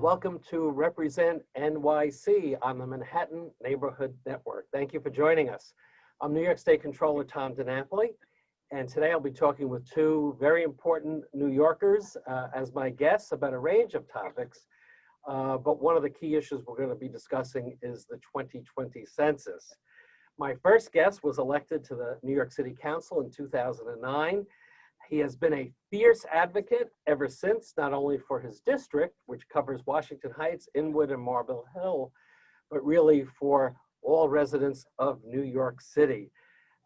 Welcome to Represent NYC on the Manhattan Neighborhood Network. Thank you for joining us. I'm New York State Comptroller Tom DiNapoli, and today I'll be talking with two very important New Yorkers as my guests about a range of topics. But one of the key issues we're going to be discussing is the 2020 census. My first guest was elected to the New York City Council in 2009. He has been a fierce advocate ever since, not only for his district, which covers Washington Heights, Inwood, and Marble Hill, but really for all residents of New York City.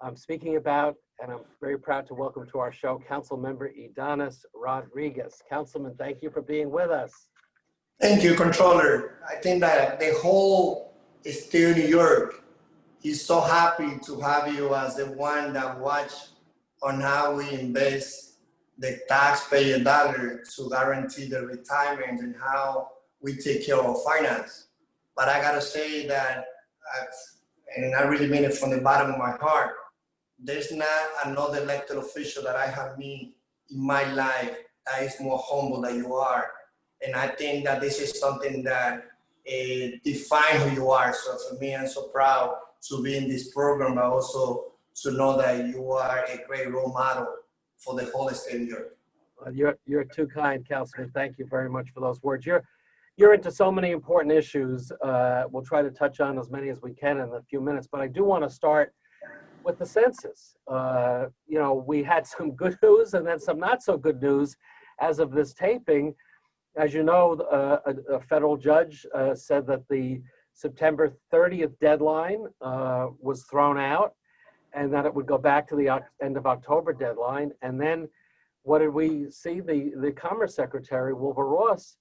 I'm speaking about, and I'm very proud to welcome to our show, Councilmember Ydanis Rodriguez. Councilman, thank you for being with us. Thank you, Controller. I think that the whole state of New York is so happy to have you as the one that watch on how we invest the taxpayer dollar to guarantee the retirement and how we take care of finance. But I gotta say that, and I really mean it from the bottom of my heart, there's not another elected official that I have met in my life that is more humble than you are. And I think that this is something that defines who you are. So for me, I'm so proud to be in this program, but also to know that you are a great role model for the whole state of New York. You're too kind, Councilman. Thank you very much for those words. You're into so many important issues. We'll try to touch on as many as we can in a few minutes, but I do want to start with the census. We had some good news and then some not so good news as of this taping. As you know, a federal judge said that the September 30th deadline was thrown out, and that it would go back to the end of October deadline. And then what did we see? The Commerce Secretary, Wilbur Ross,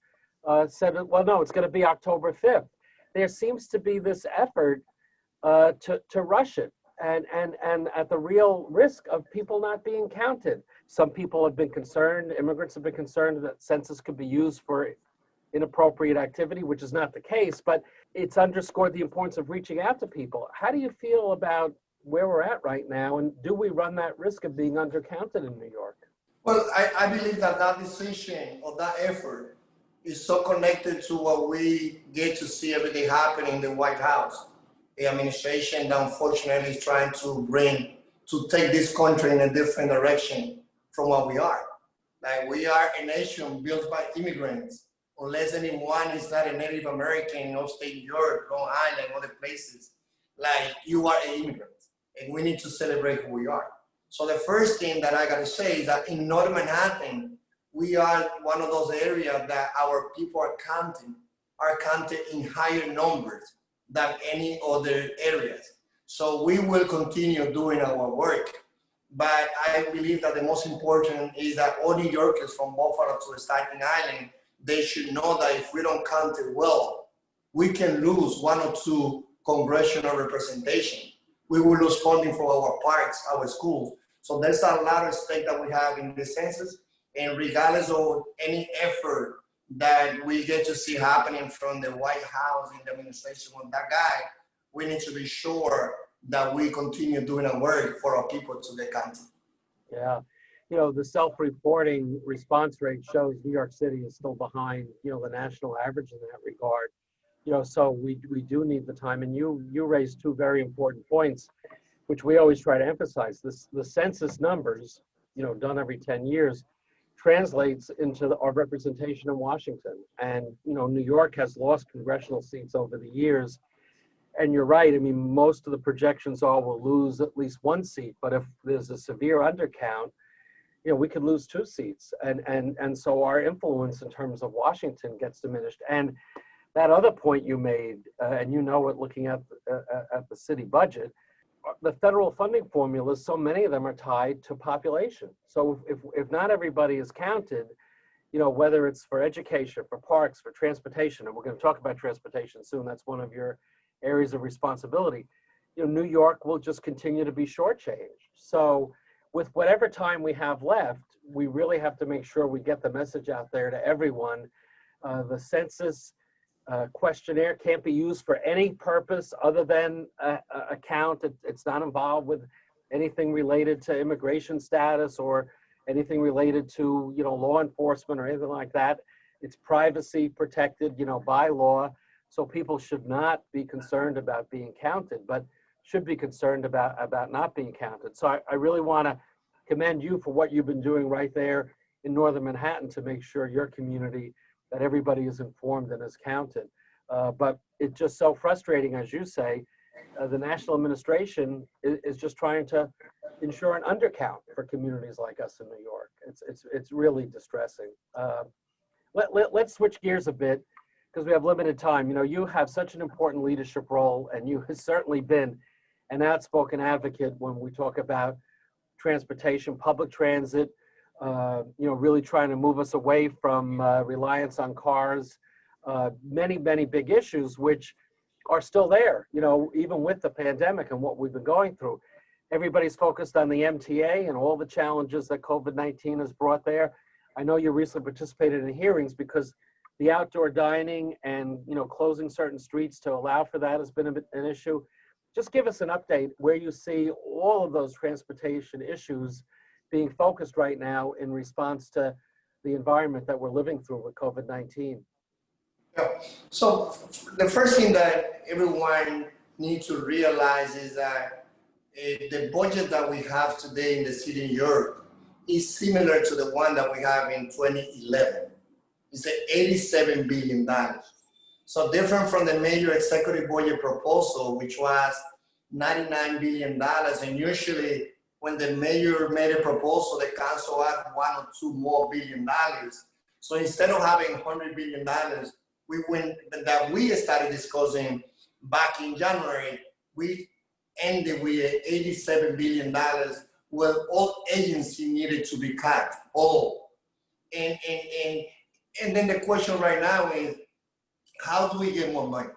said, well, no, it's going to be October 5th. There seems to be this effort to rush it, and at the real risk of people not being counted. Some people have been concerned, immigrants have been concerned that census could be used for inappropriate activity, which is not the case, but it's underscored the importance of reaching out to people. How do you feel about where we're at right now, and do we run that risk of being undercounted in New York? Well, I believe that decision or that effort is so connected to what we get to see every day happening in the White House. The administration that unfortunately is trying to take this country in a different direction from what we are. Like, we are a nation built by immigrants. Unless anyone is not a Native American in upstate New York, Long Island, other places, like, you are an immigrant. And we need to celebrate who we are. So the first thing that I gotta say is that in North Manhattan, we are one of those areas that our people are counted in higher numbers than any other areas. So we will continue doing our work. But I believe that the most important is that all New Yorkers from Buffalo to Staten Island, they should know that if we don't count it well, we can lose one or two congressional representation. We will lose funding for our parks, our schools. So there's a lot of stake that we have in the census, and regardless of any effort that we get to see happening from the White House in the administration of that guy, we need to be sure that we continue doing our work for our people to the country. Yeah, the self-reporting response rate shows New York City is still behind, the national average in that regard. So we do need the time, and you raised two very important points, which we always try to emphasize. The census numbers, done every 10 years, translates into our representation in Washington. And, New York has lost congressional seats over the years. And you're right, I mean, most of the projections are we'll lose at least one seat, but if there's a severe undercount, we could lose two seats. And so our influence in terms of Washington gets diminished. And that other point you made, and looking at the city budget, the federal funding formulas, so many of them are tied to population. So if not everybody is counted, whether it's for education, for parks, for transportation, and we're going to talk about transportation soon, that's one of your areas of responsibility, New York will just continue to be shortchanged. So with whatever time we have left, we really have to make sure we get the message out there to everyone. The census questionnaire can't be used for any purpose other than a count. It's not involved with anything related to immigration status or anything related to law enforcement or anything like that. It's privacy protected, by law. So people should not be concerned about being counted, but should be concerned about not being counted. So I really want to commend you for what you've been doing right there in Northern Manhattan to make sure your community, that everybody is informed and is counted. But it's just so frustrating, as you say, the national administration is just trying to ensure an undercount for communities like us in New York. It's really distressing. Let's switch gears a bit because we have limited time. You have such an important leadership role, and you have certainly been an outspoken advocate when we talk about transportation, public transit, really trying to move us away from reliance on cars, many big issues, which are still there, even with the pandemic and what we've been going through. Everybody's focused on the MTA and all the challenges that COVID-19 has brought there. I know you recently participated in hearings because the outdoor dining and, closing certain streets to allow for that has been an issue. Just give us an update where you see all of those transportation issues being focused right now in response to the environment that we're living through with COVID-19. Yeah. So the first thing that everyone needs to realize is that the budget that we have today in the city of New York is similar to the one that we have in 2011. It's $87 billion. So different from the major executive budget proposal, which was $99 billion. And usually when the mayor made a proposal, the council had $1 or $2 more billion. So instead of having $100 billion, we started discussing back in January, we ended with $87 billion where all agencies needed to be cut, all. And then the question right now is, how do we get more money?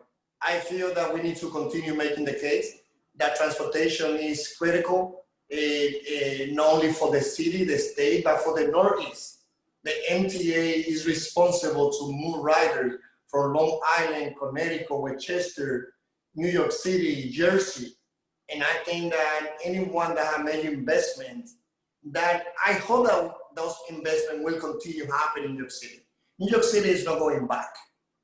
I feel that we need to continue making the case that transportation is critical, not only for the city, the state, but for the Northeast. The MTA is responsible to move riders from Long Island, Connecticut, Westchester, New York City, Jersey. And I think that anyone that has made investments, that I hope that those investments will continue happening in New York City. New York City is not going back.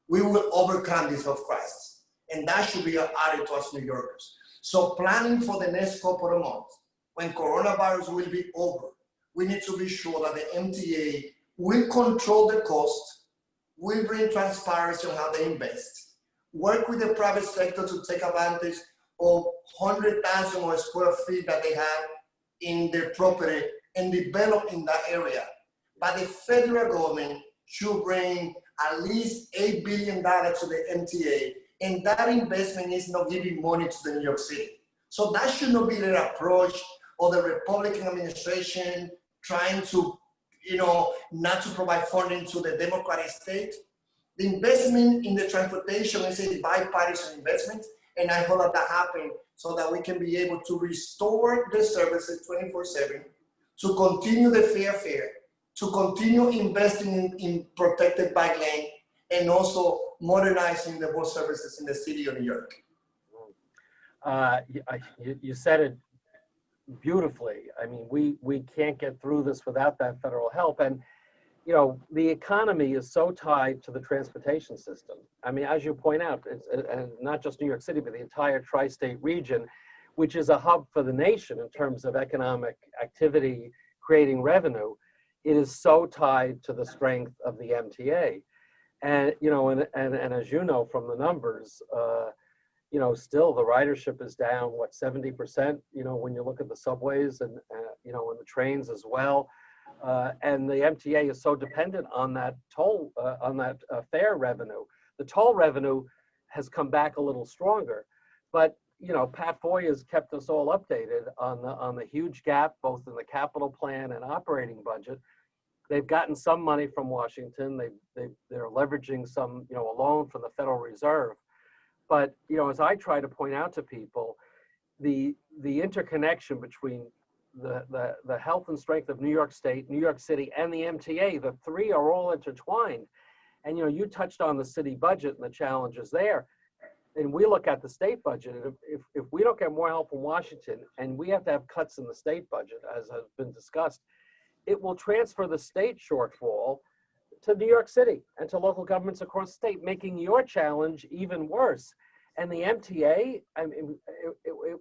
We will overcome this health crisis. And that should be added to us New Yorkers. So planning for the next couple of months, when coronavirus will be over, we need to be sure that the MTA will control the cost, will bring transparency on how they invest, work with the private sector to take advantage of 100,000 or square feet that they have in their property and develop in that area. But the federal government should bring at least $8 billion to the MTA, and that investment is not giving money to the New York City. So that should not be the approach of the Republican administration trying to, not to provide funding to the Democratic state. The investment in the transportation is a bipartisan investment, and I hope that happens so that we can be able to restore the services 24/7, to continue the fair fare, to continue investing in protected bike lane, and also modernizing the bus services in the city of New York. You said it beautifully. I mean, we can't get through this without that federal help. And, the economy is so tied to the transportation system. I mean, as you point out, and not just New York City, but the entire tri-state region, which is a hub for the nation in terms of economic activity, creating revenue. It is so tied to the strength of the MTA. And, and as you know from the numbers, still the ridership is down, 70%, when you look at the subways and, and the trains as well. And the MTA is so dependent on that toll, on that fare revenue. The toll revenue has come back a little stronger, but, Pat Foy has kept us all updated on the huge gap, both in the capital plan and operating budget. They've gotten some money from Washington. They're leveraging some, a loan from the Federal Reserve. But, as I try to point out to people, the interconnection between the health and strength of New York State, New York City, and the MTA, the three are all intertwined. And, you touched on the city budget and the challenges there. And we look at the state budget, and if we don't get more help from Washington, and we have to have cuts in the state budget, as has been discussed, it will transfer the state shortfall to New York City and to local governments across the state, making your challenge even worse. And the MTA, I mean,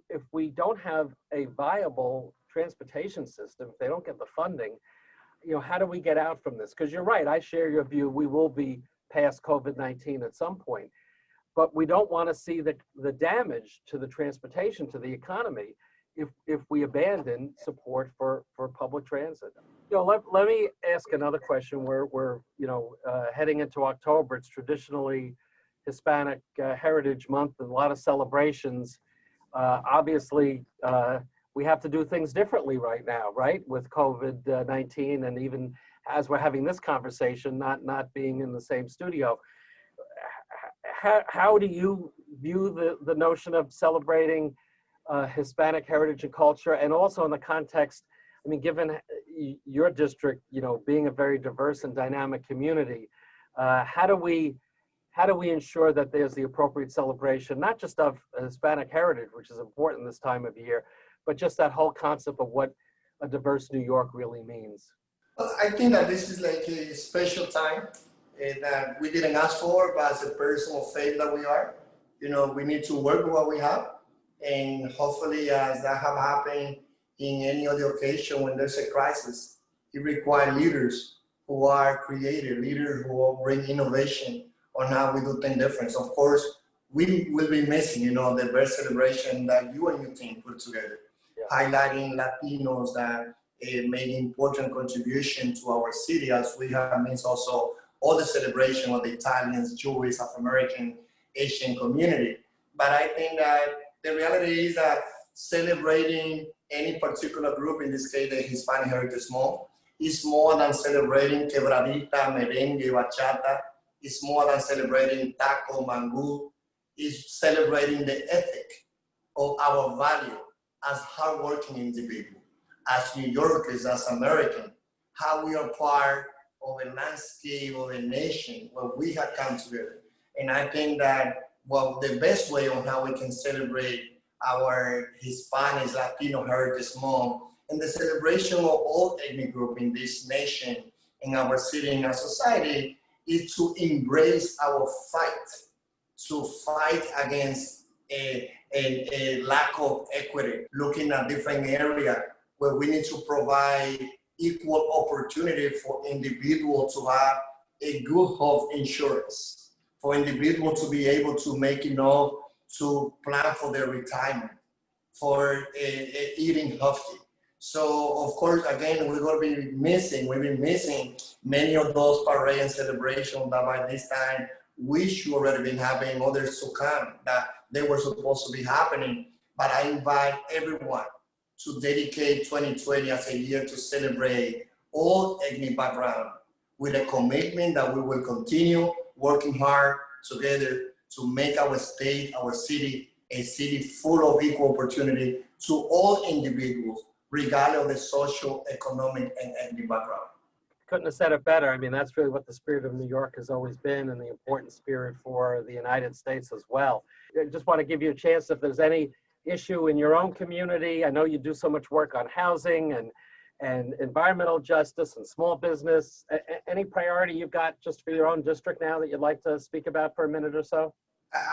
if we don't have a viable transportation system, if they don't get the funding, how do we get out from this? Because you're right, I share your view, we will be past COVID-19 at some point, but we don't want to see the damage to the transportation, to the economy, if we abandon support for public transit. Let me ask another question. We're heading into October. It's traditionally Hispanic Heritage Month and a lot of celebrations. Obviously, we have to do things differently right now, right? With COVID-19, and even as we're having this conversation, not being in the same studio. How do you view the notion of celebrating Hispanic heritage and culture, and also in the context, I mean, given your district, being a very diverse and dynamic community, how do we ensure that there's the appropriate celebration, not just of Hispanic heritage, which is important this time of year, but just that whole concept of what a diverse New York really means? Well, I think that this is like a special time that we didn't ask for, but as a personal faith that we are, we need to work with what we have. And hopefully, as that have happened in any other occasion when there's a crisis, it requires leaders who are creative, leaders who will bring innovation on how we do things different. Of course, we will be missing, the best celebration that you and your team put together, highlighting Latinos that made important contribution to our city, as we have means also all the celebration of the Italians, Jewish, Afro-American, Asian community. But I think that the reality is that celebrating any particular group, in this case the Hispanic Heritage Month, is more than celebrating quebradita, merengue, bachata. It's more than celebrating taco, mango. It's celebrating the ethic of our value as hardworking individuals, as New Yorkers, as Americans, how we are part of a landscape of a nation where we have come together. And I think that the best way on how we can celebrate our Hispanic, Latino Heritage Month and the celebration of all ethnic groups in this nation, in our city, in our society, is to embrace our fight, to fight against a lack of equity, looking at different areas where we need to provide equal opportunity for individuals to have a good health insurance, for individuals to be able to make enough to plan for their retirement, for eating healthy. So of course, again, we've been missing many of those parades and celebrations that by this time we should already been having, others to come that they were supposed to be happening. But I invite everyone to dedicate 2020 as a year to celebrate all ethnic background with a commitment that we will continue working hard together to make our state, our city, a city full of equal opportunity to all individuals, regardless of the social, economic, and ethnic background. Couldn't have said it better. I mean, that's really what the spirit of New York has always been, and the important spirit for the United States as well. I just want to give you a chance if there's any issue in your own community. I know you do so much work on housing and environmental justice and small business. Any priority you've got just for your own district now that you'd like to speak about for a minute or so?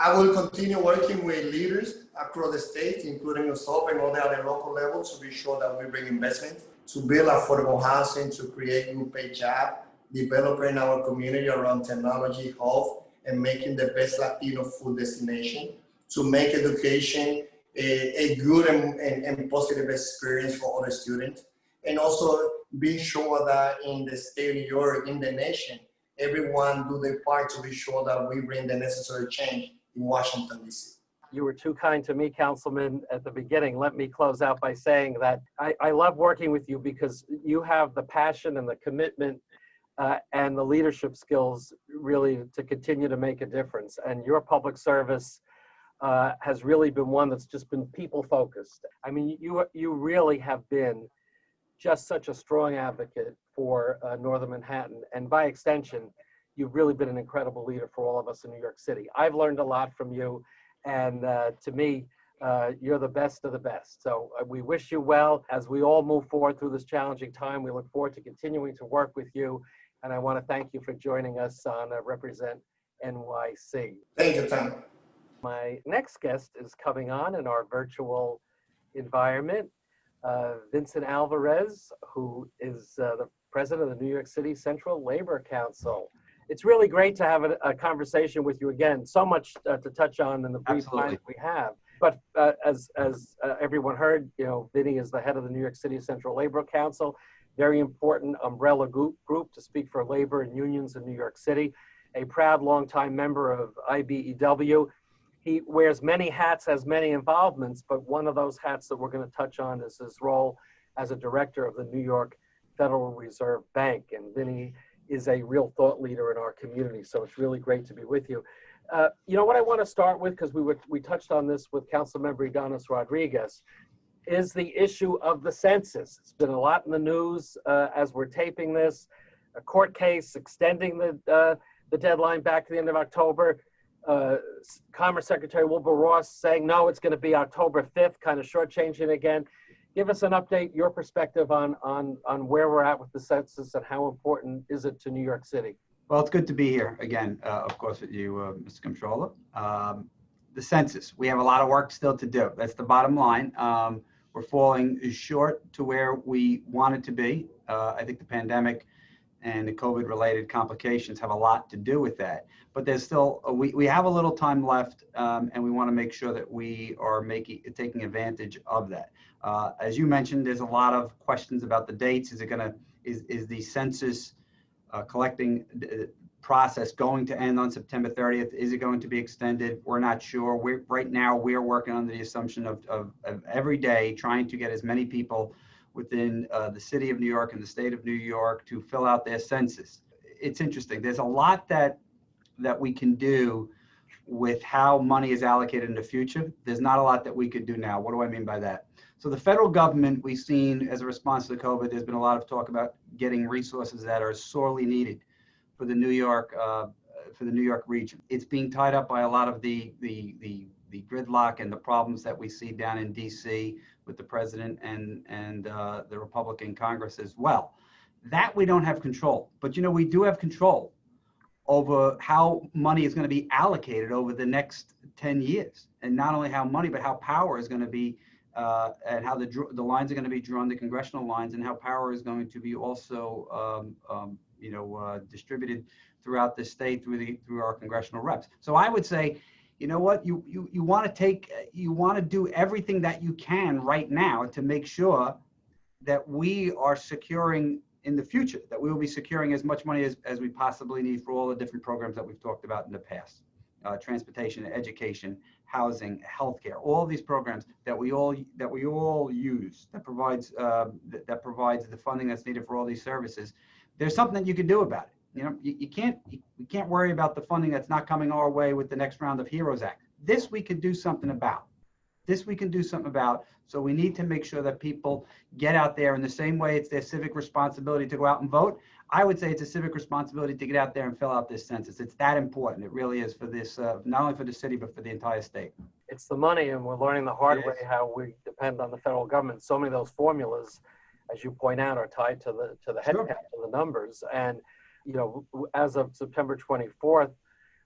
I will continue working with leaders across the state, including yourself and all the other local levels, to be sure that we bring investment to build affordable housing, to create new paid jobs, developing our community around technology, health, and making the best Latino food destination, to make education a good and positive experience for other students, and also be sure that in the state of New York, in the nation, everyone do their part to be sure that we bring the necessary change in Washington, D.C. You were too kind to me, Councilman, at the beginning. Let me close out by saying that I love working with you because you have the passion and the commitment and the leadership skills really to continue to make a difference. And your public service has really been one that's just been people focused. I mean, you really have been just such a strong advocate for Northern Manhattan. And by extension, you've really been an incredible leader for all of us in New York City. I've learned a lot from you. And to me, you're the best of the best. So we wish you well as we all move forward through this challenging time. We look forward to continuing to work with you And I want to thank you for joining us on Represent NYC. Thank you, Tom. My next guest is coming on in our virtual environment, Vincent Alvarez, who is the president of the New York City Central Labor Council. It's really great to have a conversation with you again. So much to touch on in the brief time we have. But as everyone heard, Vinny is the head of the New York City Central Labor Council, very important umbrella group to speak for labor and unions in New York City, a proud longtime member of IBEW. He wears many hats, has many involvements, but one of those hats that we're going to touch on is his role as a director of the New York Federal Reserve Bank. And Vinny is a real thought leader in our community, so it's really great to be with you. What I want to start with, because we touched on this with Councilmember Ydanis Rodriguez, is the issue of the census. It's been a lot in the news as we're taping this. A court case extending the deadline back to the end of October. Commerce Secretary Wilbur Ross saying, no, it's going to be October 5th, kind of shortchanging again. Give us an update, your perspective on where we're at with the census and how important is it to New York City? Well, it's good to be here again, of course, with you, Mr. Comptroller. The census, we have a lot of work still to do. That's the bottom line. We're falling short to where we wanted to be. I think the pandemic and the COVID-related complications have a lot to do with that. But there's still, we have a little time left, and we want to make sure that we are taking advantage of that. As you mentioned, there's a lot of questions about the dates. Is the census collecting process going to end on September 30th? Is it going to be extended? We're not sure. Right now, we're working under the assumption of every day trying to get as many people within the city of New York and the state of New York to fill out their census. It's interesting. There's a lot that we can do with how money is allocated in the future. There's not a lot that we could do now. What do I mean by that? So the federal government, we've seen as a response to the COVID, there's been a lot of talk about getting resources that are sorely needed for the New York region. It's being tied up by a lot of the gridlock and the problems that we see down in DC with the president and the Republican Congress as well. That we don't have control, but we do have control over how money is going to be allocated over the next 10 years. And not only how money, but how power is going to be, and how the lines are going to be drawn, the congressional lines, and how power is going to be also, distributed throughout the state through our congressional reps. So I would say, you want to do everything that you can right now to make sure that we are securing in the future, that we will be securing as much money as we possibly need for all the different programs that we've talked about in the past. Transportation, education, housing, healthcare, all these programs that we all use, that provides the funding that's needed for all these services. There's something that you can do about it. You can't worry about the funding that's not coming our way with the next round of HEROES Act. This we can do something about. So we need to make sure that people get out there in the same way it's their civic responsibility to go out and vote. I would say it's a civic responsibility to get out there and fill out this census. It's that important. It really is for this, not only for the city, but for the entire state. It's the money, and we're learning the hard way how we depend on the federal government. So many of those formulas, as you point out, are tied to the head count, to the numbers. And, as of September 24th,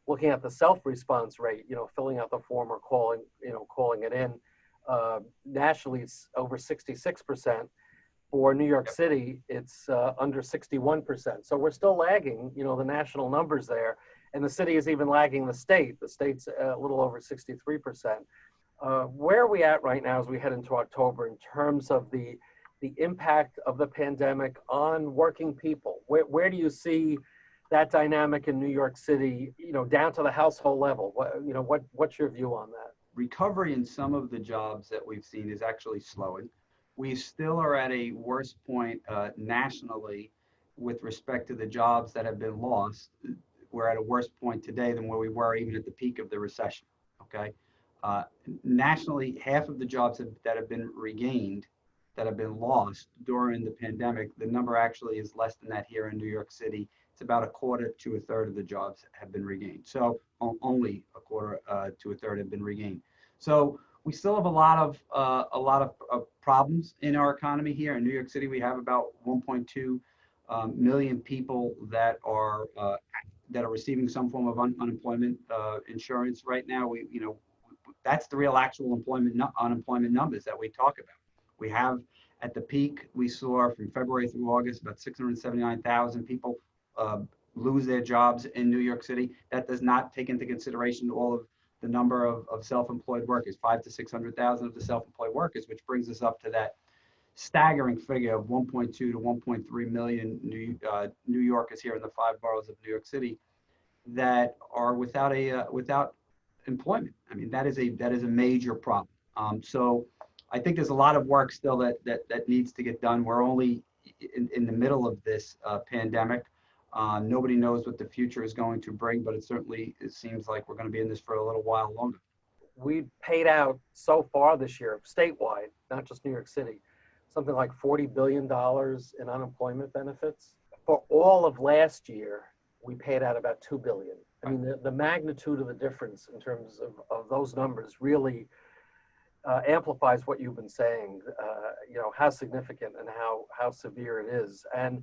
looking at the self-response rate, filling out the form or calling it in, nationally it's over 66%. For New York City, it's under 61%. So we're still lagging, the national numbers there. And the city is even lagging the state. The state's a little over 63%. Where are we at right now as we head into October in terms of the impact of the pandemic on working people? Where do you see that dynamic in New York City, down to the household level? What's your view on that? Recovery in some of the jobs that we've seen is actually slowing. We still are at a worse point nationally with respect to the jobs that have been lost. We're at a worse point today than where we were even at the peak of the recession, okay? Nationally, half of the jobs that have been regained, that have been lost during the pandemic, the number actually is less than that here in New York City. It's about a quarter to a third of the jobs have been regained. So only a quarter to a third have been regained. So we still have a lot of problems in our economy here in New York City. We have about 1.2 million people that are receiving some form of unemployment insurance right now. That's the real actual unemployment numbers that we talk about. We have at the peak we saw from February through August about 679,000 people lose their jobs in New York City. That does not take into consideration all of the number of self-employed workers, 500,000 to 600,000 of the self-employed workers, which brings us up to that staggering figure of 1.2 to 1.3 million New Yorkers here in the 5 boroughs of New York City that are without employment. I mean, that is a major problem. So I think there's a lot of work still that needs to get done. We're only in the middle of this pandemic. Nobody knows what the future is going to bring, but it seems like we're going to be in this for a little while longer. We paid out so far this year, statewide, not just New York City, something like $40 billion in unemployment benefits. For all of last year, we paid out about $2 billion. I mean, the magnitude of the difference in terms of those numbers really amplifies what you've been saying, how significant and how severe it is. And,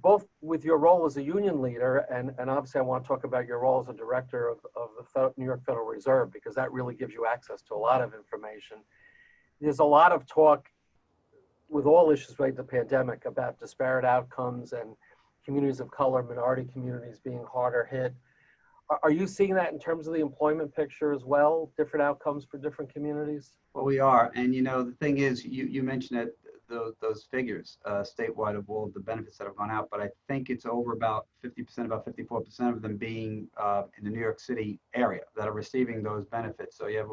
both with your role as a union leader, and obviously I want to talk about your role as a director of the New York Federal Reserve, because that really gives you access to a lot of information. There's a lot of talk with all issues related to the pandemic about disparate outcomes and communities of color, minority communities being harder hit. Are you seeing that in terms of the employment picture as well, different outcomes for different communities? Well, we are. And, the thing is, you mentioned that those figures statewide of all of the benefits that have gone out, but I think it's over about 50%, about 54% of them being in the New York City area that are receiving those benefits. So you have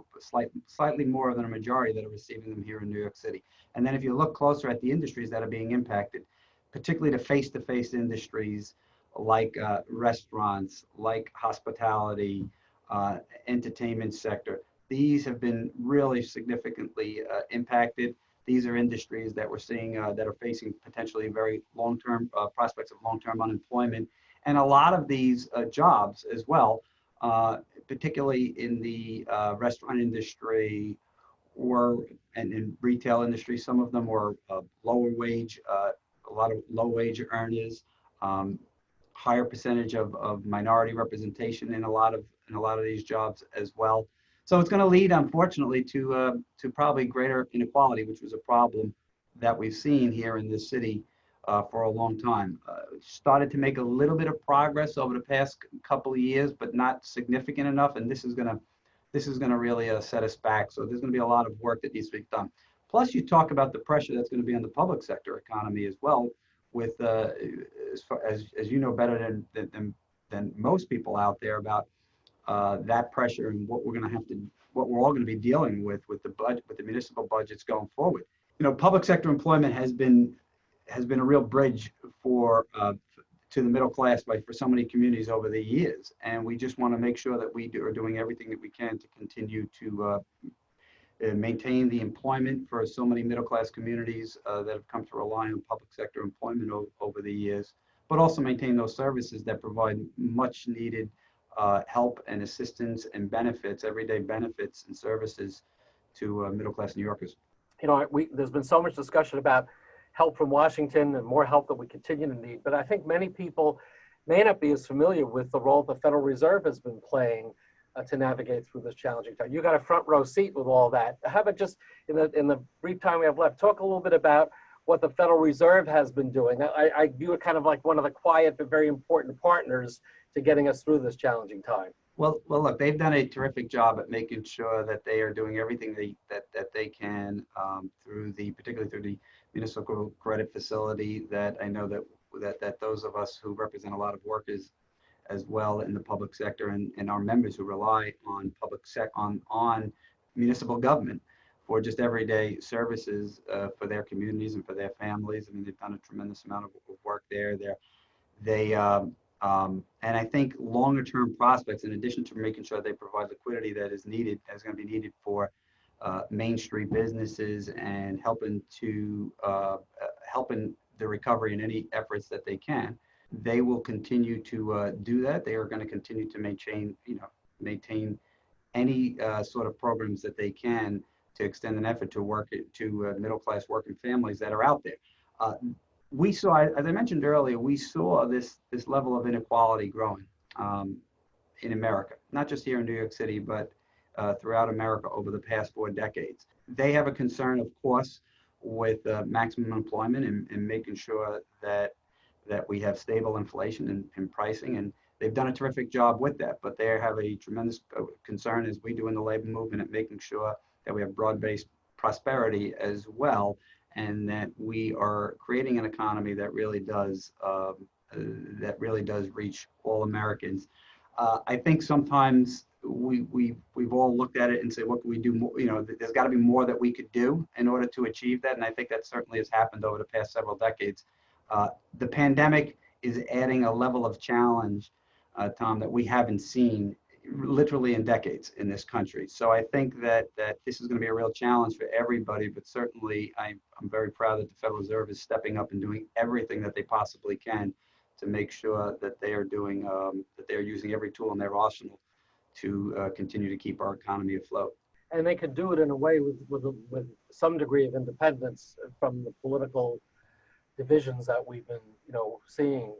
slightly more than a majority that are receiving them here in New York City. And then if you look closer at the industries that are being impacted, particularly the face-to-face industries like restaurants, like hospitality, entertainment sector, these have been really significantly impacted. These are industries that we're seeing that are facing potentially very long-term prospects of long-term unemployment. And a lot of these jobs as well, particularly in the restaurant industry and in retail industry, some of them were lower wage, a lot of low wage earners, higher percentage of minority representation in a lot of these jobs as well. So it's going to lead, unfortunately, to probably greater inequality, which was a problem that we've seen here in this city for a long time. Started to make a little bit of progress over the past couple of years, but not significant enough. And this is going to really set us back. So there's going to be a lot of work that needs to be done. Plus, you talk about the pressure that's going to be on the public sector economy as well, with as you know better than most people out there about that pressure and what we're all going to be dealing with the budget, with the municipal budgets going forward. Public sector employment has been a real bridge to the middle class for so many communities over the years, and we just want to make sure that we are doing everything that we can to continue to maintain the employment for so many middle class communities that have come to rely on public sector employment over the years, but also maintain those services that provide much needed help and assistance and benefits, everyday benefits and services to middle-class New Yorkers. There's been so much discussion about help from Washington and more help that we continue to need, but I think many people may not be as familiar with the role the Federal Reserve has been playing to navigate through this challenging time. You got a front row seat with all that. How about just in the brief time we have left, talk a little bit about what the Federal Reserve has been doing. I view it kind of like one of the quiet but very important partners to getting us through this challenging time. Well, look, they've done a terrific job at making sure that they are doing everything that they can particularly through the municipal credit facility. That I know that those of us who represent a lot of workers as well in the public sector and our members who rely on on municipal government for just everyday services for their communities and for their families. I mean, they've done a tremendous amount of work there. And I think longer term prospects, in addition to making sure they provide liquidity that is going to be needed for Main Street businesses and helping the recovery in any efforts that they can, they will continue to do that. They are going to continue to maintain any sort of programs that they can to extend an effort to work to middle class working families that are out there. we saw, as I mentioned earlier, we saw this level of inequality growing in America, not just here in New York City, but throughout America over the past 4 decades. They have a concern, of course, with maximum employment and making sure that we have stable inflation and pricing, and they've done a terrific job with that. But they have a tremendous concern, as we do in the labor movement, at making sure that we have broad-based prosperity as well, and that we are creating an economy that really does reach all Americans. I think sometimes we've all looked at it and said, what can we do more? You know, there's got to be more that we could do in order to achieve that, and I think that certainly has happened over the past several decades. The pandemic is adding a level of challenge, Tom, that we haven't seen literally in decades in this country. So I think that this is going to be a real challenge for everybody, but certainly I'm very proud that the Federal Reserve is stepping up and doing everything that they possibly can to make sure that they are doing, that they're using every tool in their arsenal to continue to keep our economy afloat. And they can do it in a way with some degree of independence from the political divisions that we've been, seeing,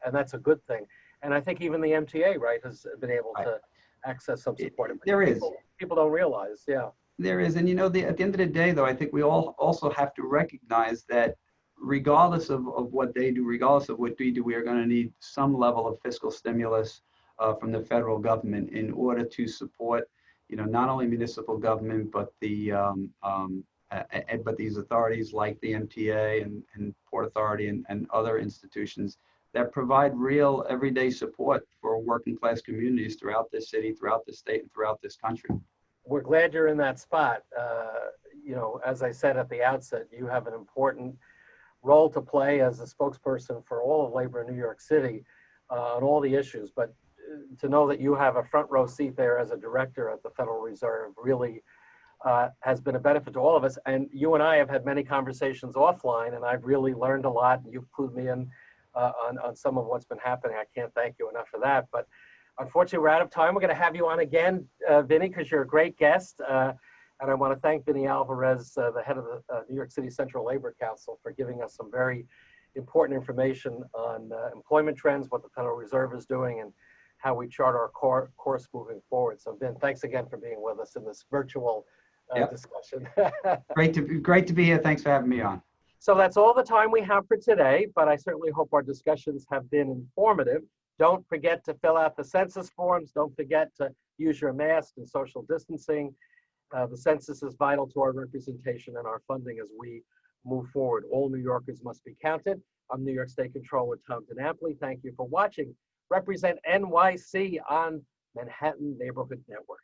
and that's a good thing. And I think even the MTA, right, has been able to access some support. There is. People don't realize, yeah. There is, and at the end of the day, though, I think we all also have to recognize that regardless of what they do, regardless of what we do, we are going to need some level of fiscal stimulus from the federal government in order to support, not only municipal government, but but these authorities like the MTA and Port Authority and other institutions that provide real everyday support for working class communities throughout this city, throughout this state, and throughout this country. We're glad you're in that spot. As I said at the outset, you have an important role to play as a spokesperson for all of labor in New York City on all the issues. But to know that you have a front row seat there as a director at the Federal Reserve really has been a benefit to all of us. And you and I have had many conversations offline, and I've really learned a lot. And you've clued me in on some of what's been happening. I can't thank you enough for that. But unfortunately, we're out of time. We're going to have you on again, Vinny, because you're a great guest. And I want to thank Vincent Alvarez, the head of the New York City Central Labor Council, for giving us some very important information on employment trends, what the Federal Reserve is doing, and how we chart our course moving forward. So, Vin, thanks again for being with us in this virtual discussion. Great to be here. Thanks for having me on. So that's all the time we have for today, but I certainly hope our discussions have been informative. Don't forget to fill out the census forms. Don't forget to use your mask and social distancing. The census is vital to our representation and our funding as we move forward. All New Yorkers must be counted. I'm New York State Comptroller Tom DiNapoli. Thank you for watching. Represent NYC on Manhattan Neighborhood Network.